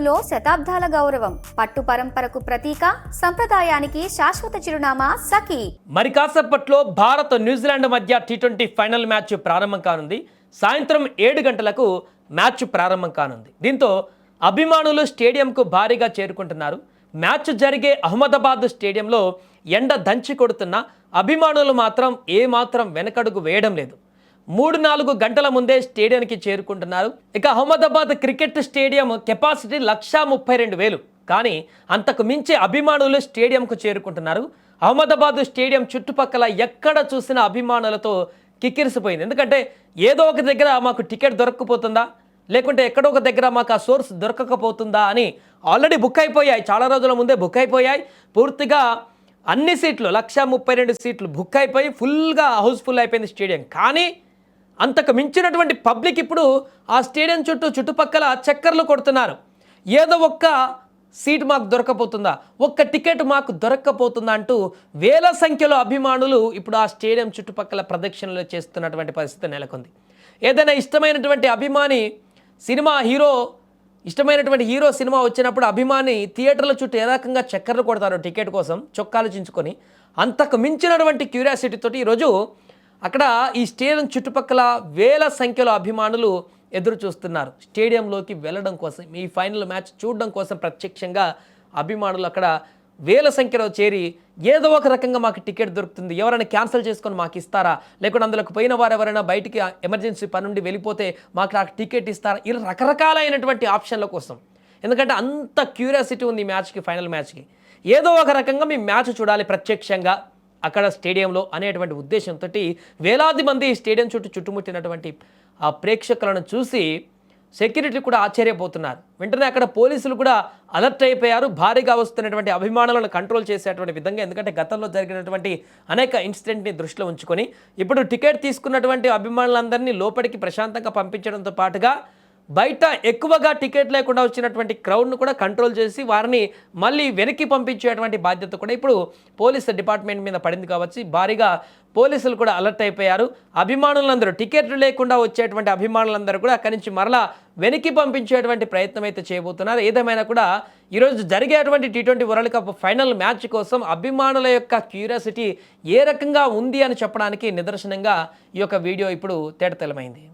గుండెల్లో శతాబ్దాల గౌరవం, పట్టు పరంపరకు ప్రతీక, సంప్రదాయానికి శాశ్వత చిరునామా సఖీ. మరి కాసేపట్లో భారత్ న్యూజిలాండ్ మధ్య టీ20 ఫైనల్ మ్యాచ్ ప్రారంభం కానుంది. సాయంత్రం 7 గంటలకు మ్యాచ్ ప్రారంభం కానుంది. దీంతో అభిమానులు స్టేడియంకు భారీగా చేరుకుంటున్నారు. మ్యాచ్ జరిగే అహ్మదాబాద్ స్టేడియంలో ఎండ దంచి కొడుతున్న అభిమానులు మాత్రం ఏమాత్రం వెనకడుగు వేయడం లేదు. 3-4 గంటల ముందే స్టేడియానికి చేరుకుంటున్నారు. ఇక అహ్మదాబాద్ క్రికెట్ స్టేడియం కెపాసిటీ 132,000. కానీ అంతకు మించి అభిమానులు స్టేడియంకు చేరుకుంటున్నారు. అహ్మదాబాద్ స్టేడియం చుట్టుపక్కల ఎక్కడ చూసిన అభిమానులతో కిక్కిరిసిపోయింది. ఎందుకంటే ఏదో ఒక దగ్గర మాకు టికెట్ దొరకకపోతుందా, లేకుంటే ఎక్కడో ఒక దగ్గర మాకు ఆ సోర్స్ దొరకకపోతుందా అని ఆల్రెడీ బుక్ అయిపోయాయి. చాలా రోజుల ముందే బుక్ అయిపోయాయి. పూర్తిగా అన్ని సీట్లు 132 సీట్లు బుక్ అయిపోయి ఫుల్గా హౌస్ఫుల్ అయిపోయింది స్టేడియం. కానీ అంతకు మించినటువంటి పబ్లిక్ ఇప్పుడు ఆ స్టేడియం చుట్టుపక్కల చక్కర్లు కొడుతున్నారు. ఏదో ఒక్క సీట్ మాకు దొరకపోతుందా, ఒక్క టికెట్ మాకు దొరక్కపోతుందా అంటూ వేల సంఖ్యలో అభిమానులు ఇప్పుడు ఆ స్టేడియం చుట్టుపక్కల ప్రదక్షిణలు చేస్తున్నటువంటి పరిస్థితి నెలకొంది. ఏదైనా ఇష్టమైనటువంటి అభిమాని ఇష్టమైనటువంటి హీరో సినిమా వచ్చినప్పుడు అభిమాని థియేటర్ల చుట్టూ ఏ రకంగా చక్కర్లు కొడతారో టికెట్ కోసం చొక్కాలు చించుకొని, అంతకు మించినటువంటి క్యూరియాసిటీ తోటి ఈరోజు అక్కడ ఈ స్టేడియం చుట్టుపక్కల వేల సంఖ్యలో అభిమానులు ఎదురు చూస్తున్నారు. స్టేడియంలోకి వెళ్ళడం కోసం, ఈ ఫైనల్ మ్యాచ్ చూడడం కోసం ప్రత్యక్షంగా అభిమానులు అక్కడ వేల సంఖ్యలో చేరి ఏదో ఒక రకంగా మాకు టికెట్ దొరుకుతుంది, ఎవరైనా క్యాన్సిల్ చేసుకొని మాకు ఇస్తారా, లేకుంటే అందులోకి పోయిన వారు ఎవరైనా బయటికి ఎమర్జెన్సీ పని నుండి వెళ్ళిపోతే మాకు ఆ టికెట్ ఇస్తారా, ఇలా రకరకాలైనటువంటి ఆప్షన్ల కోసం. ఎందుకంటే అంత క్యూరియాసిటీ ఉంది ఈ మ్యాచ్కి, ఫైనల్ మ్యాచ్కి. ఏదో ఒక రకంగా మేము మ్యాచ్ చూడాలి ప్రత్యక్షంగా అక్కడ స్టేడియంలో అనేటువంటి ఉద్దేశంతో వేలాది మంది స్టేడియం చుట్టుముట్టినటువంటి ఆ ప్రేక్షకులను చూసి సెక్యూరిటీ కూడా ఆశ్చర్యపోతున్నారు. వెంటనే అక్కడ పోలీసులు కూడా అలర్ట్ అయిపోయారు, భారీగా వస్తున్నటువంటి అభిమానులను కంట్రోల్ చేసేటువంటి విధంగా. ఎందుకంటే గతంలో జరిగినటువంటి అనేక ఇన్సిడెంట్ని దృష్టిలో ఉంచుకొని ఇప్పుడు టికెట్ తీసుకున్నటువంటి అభిమానులందరినీ లోపలికి ప్రశాంతంగా పంపించడంతో పాటుగా బయట ఎక్కువగా టికెట్ లేకుండా వచ్చినటువంటి క్రౌడ్ను కూడా కంట్రోల్ చేసి వారిని మళ్ళీ వెనక్కి పంపించేటువంటి బాధ్యత కూడా ఇప్పుడు పోలీసు డిపార్ట్మెంట్ మీద పడింది కావచ్చు. భారీగా పోలీసులు కూడా అలర్ట్ అయిపోయారు. అభిమానులందరూ, టికెట్లు లేకుండా వచ్చేటువంటి అభిమానులందరూ కూడా అక్కడి నుంచి మరలా వెనక్కి పంపించేటువంటి ప్రయత్నం అయితే చేయబోతున్నారు. ఏదేమైనా కూడా ఈరోజు జరిగేటువంటి T20 world cup final match కోసం అభిమానుల యొక్క క్యూరియాసిటీ ఏ రకంగా ఉంది అని చెప్పడానికి నిదర్శనంగా ఈ యొక్క వీడియో ఇప్పుడు తేటతెల్లమైంది.